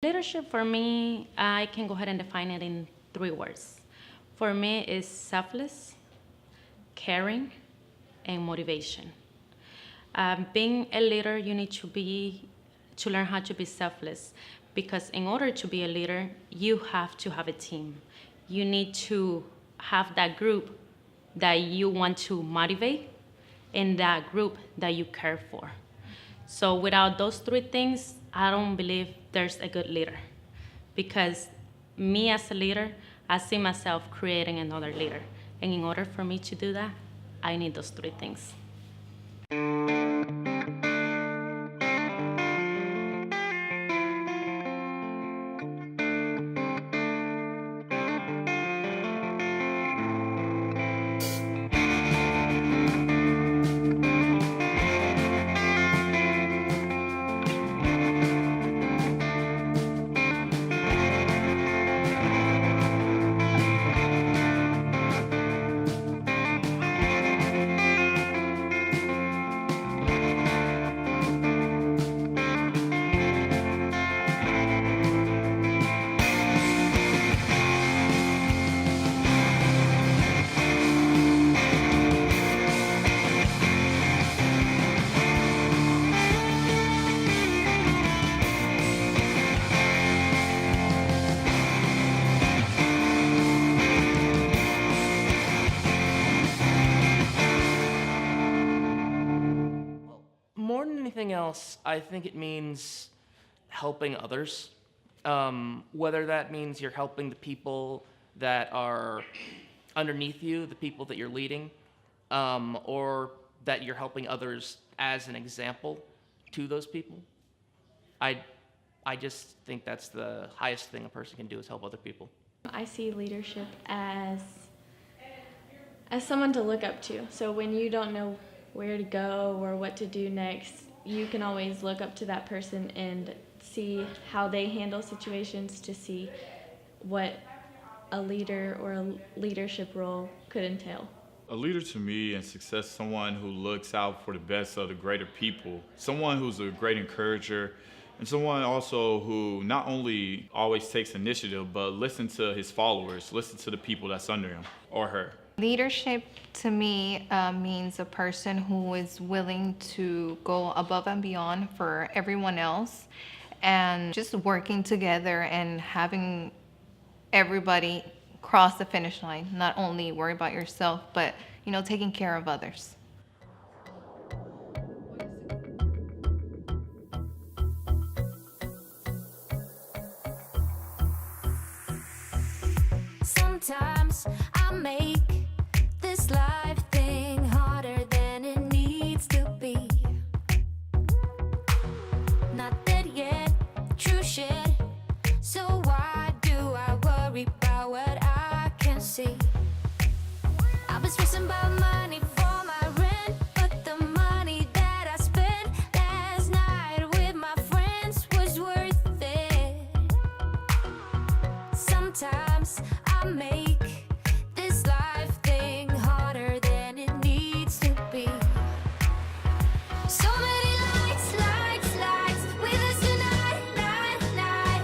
Leadership for me, I can go ahead and define it in 3 words. For me, it's selfless, caring, and motivation. Being a leader, you need to learn how to be selfless, because in order to be a leader, you have to have a team. You need to have that group that you want to motivate and that group that you care for. So without those 3 things, I don't believe there's a good leader. Because me as a leader, I see myself creating another leader. And in order for me to do that, I need those 3 things. More than anything else, I think it means helping others. Whether that means you're helping the people that are underneath you, the people that you're leading, or that you're helping others as an example to those people. I just think that's the highest thing a person can do, is help other people. I see leadership as someone to look up to. So when you don't know where to go or what to do next, you can always look up to that person and see how they handle situations, to see what a leader or a leadership role could entail. A leader to me and success is someone who looks out for the best of the greater people, someone who's a great encourager, and someone also who not only always takes initiative, but listens to his followers, listens to the people that's under him or her. Leadership to me means a person who is willing to go above and beyond for everyone else, and just working together and having everybody cross the finish line. Not only worry about yourself, but taking care of others. Sometimes I make this life thing harder than it needs to be. Not dead yet, true shit. So why do I worry about what I can't see? I was stressing about money for my rent, but the money that I spent last night with my friends was worth it. Sometimes I make this life thing harder than it needs to be. So many lights, lights, lights with us tonight, night, night.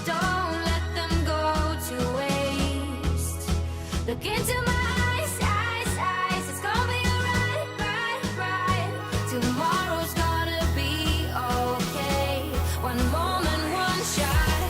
Don't let them go to waste. Look into my eyes, eyes, eyes. It's gonna be alright, right, right. Tomorrow's gonna be okay. One moment, one shot.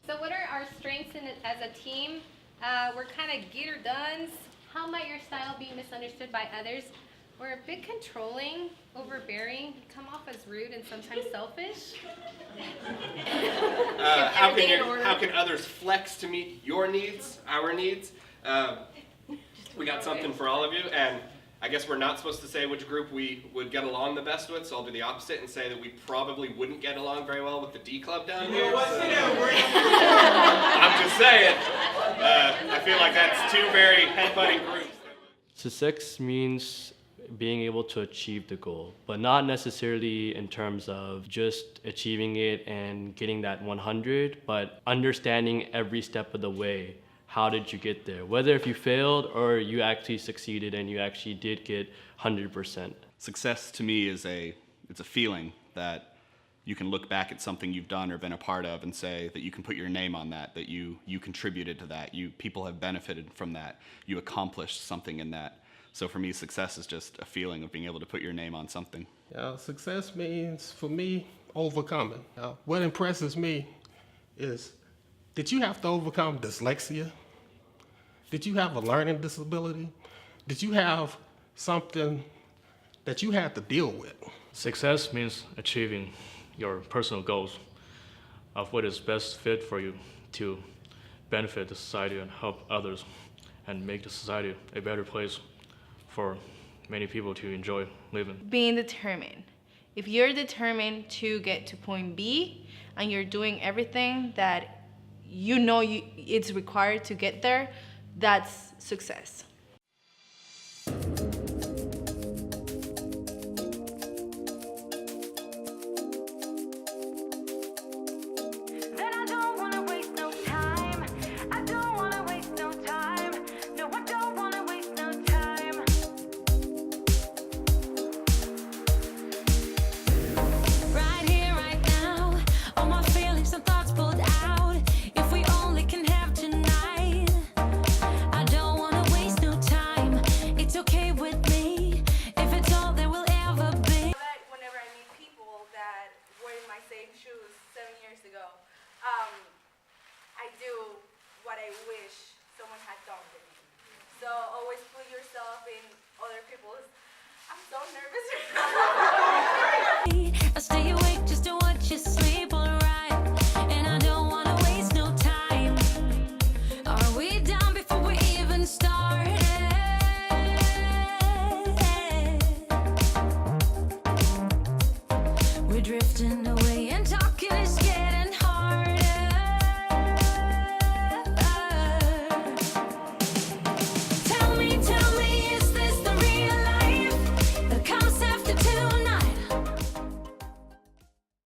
So what are our strengths as a team? We're kind of get-or-dones. How might your style be misunderstood by others? We're a bit controlling, overbearing, come off as rude and sometimes selfish. How can others flex to meet your needs, our needs? We got something for all of you, and I guess we're not supposed to say which group we would get along the best with, so I'll do the opposite and say that we probably wouldn't get along very well with the D Club down here. I'm just saying. I feel like that's 2 very headbutting groups. Success means being able to achieve the goal, but not necessarily in terms of just achieving it and getting that 100, but understanding every step of the way. How did you get there? Whether if you failed or you actually succeeded and you actually did get 100%. Success to me is it's a feeling that you can look back at something you've done or been a part of and say that you can put your name on that, that you contributed to that, people have benefited from that, you accomplished something in that. So for me, success is just a feeling of being able to put your name on something. Success means, for me, overcoming. What impresses me is, did you have to overcome dyslexia? Did you have a learning disability? Did you have something that you had to deal with? Success means achieving your personal goals of what is best fit for you to benefit the society and help others and make the society a better place for many people to enjoy living. Being determined. If you're determined to get to point B and you're doing everything that you know it's required to get there, that's success.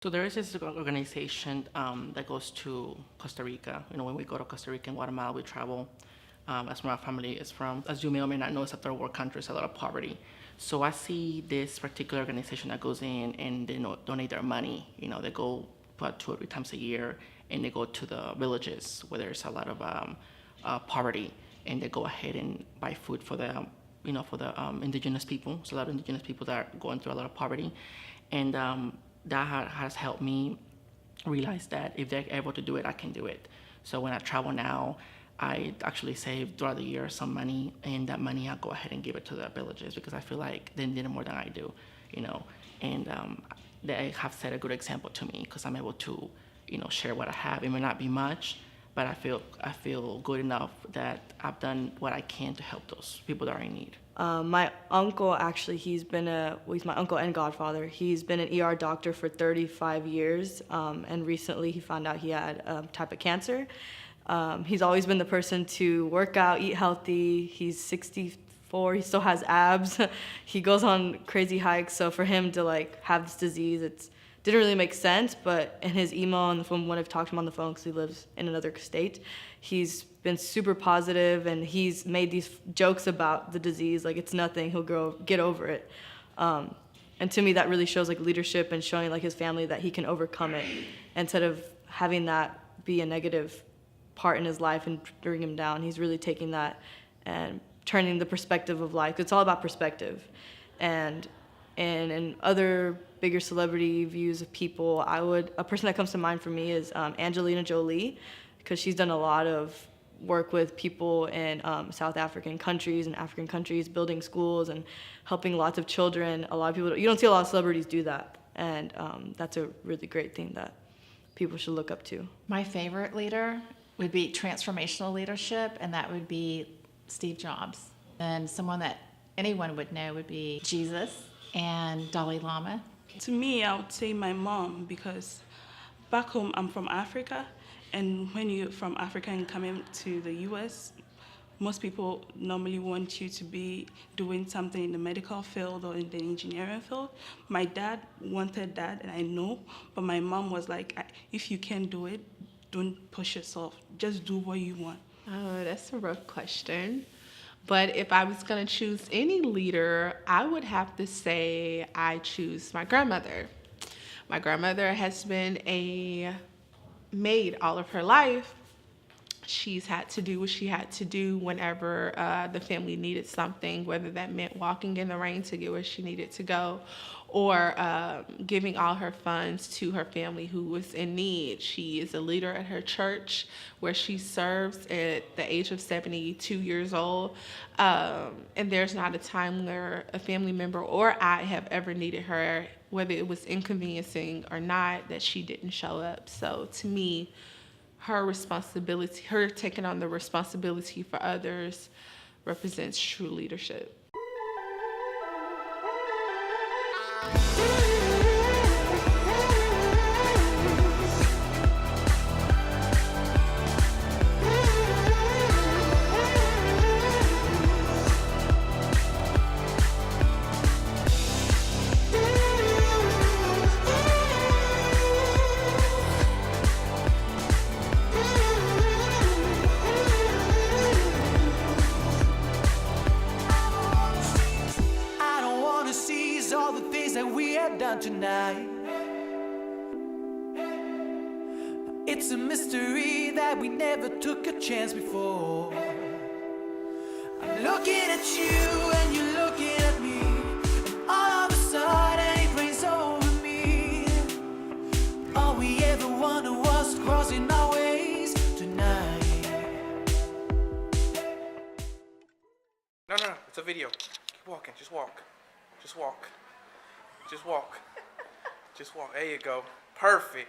So there is this organization that goes to Costa Rica. You know, when we go to Costa Rica and Guatemala, we travel. That's where my family is from. As you may or may not know, it's a third world country, it's a lot of poverty. So I see this particular organization that goes in and they donate their money. You know, they go about 2 or 3 times a year and they go to the villages where there's a lot of poverty, and they go ahead and buy food for the, indigenous people. So a lot of indigenous people that are going through a lot of poverty. And that has helped me realize that if they're able to do it, I can do it. So when I travel now, I actually save throughout the year some money, and that money I'll go ahead and give it to the villages because I feel like they need it more than I do, and they have set a good example to me because I'm able to, share what I have. It may not be much, but I feel good enough that I've done what I can to help those people that are in need. My uncle, actually, he's my uncle and godfather. He's been an ER doctor for 35 years, and recently he found out he had a type of cancer. He's always been the person to work out, eat healthy. He's 64, he still has abs. He goes on crazy hikes, so for him to have this disease, it didn't really make sense, but in his email and from when I've talked to him on the phone, because he lives in another state, he's been super positive, and he's made these jokes about the disease, it's nothing, he'll get over it. And to me, that really shows leadership and showing his family that he can overcome it, instead of having that be a negative part in his life and bring him down. He's really taking that and turning the perspective of life. It's all about perspective. And in other bigger celebrity views of people, a person that comes to mind for me is Angelina Jolie, because she's done a lot of work with people in South African countries and African countries, building schools and helping lots of children. A lot of people, you don't see a lot of celebrities do that. And that's a really great thing that people should look up to. My favorite leader would be transformational leadership, and that would be Steve Jobs. And someone that anyone would know would be Jesus and Dalai Lama. To me, I would say my mom, because back home I'm from Africa, and when you're from Africa and coming to the US, most people normally want you to be doing something in the medical field or in the engineering field. My dad wanted that, and I know, but my mom was like, if you can't do it, don't push yourself. Just do what you want. Oh, that's a rough question. But if I was going to choose any leader, I would have to say I choose my grandmother. My grandmother has been a maid all of her life. She's had to do what she had to do whenever the family needed something, whether that meant walking in the rain to get where she needed to go, or giving all her funds to her family who was in need. She is a leader at her church where she serves at the age of 72 years old. And there's not a time where a family member or I have ever needed her, whether it was inconveniencing or not, that she didn't show up. So to me, her responsibility, her taking on the responsibility for others, represents true leadership. Tonight, it's a mystery that we never took a chance before. I'm looking at you and you're looking at me, and all of a sudden it rains over me. All we ever wanted was crossing our ways tonight. No, it's a video. Keep walking, just walk. Just walk. Just walk. Just walk. There you go. Perfect.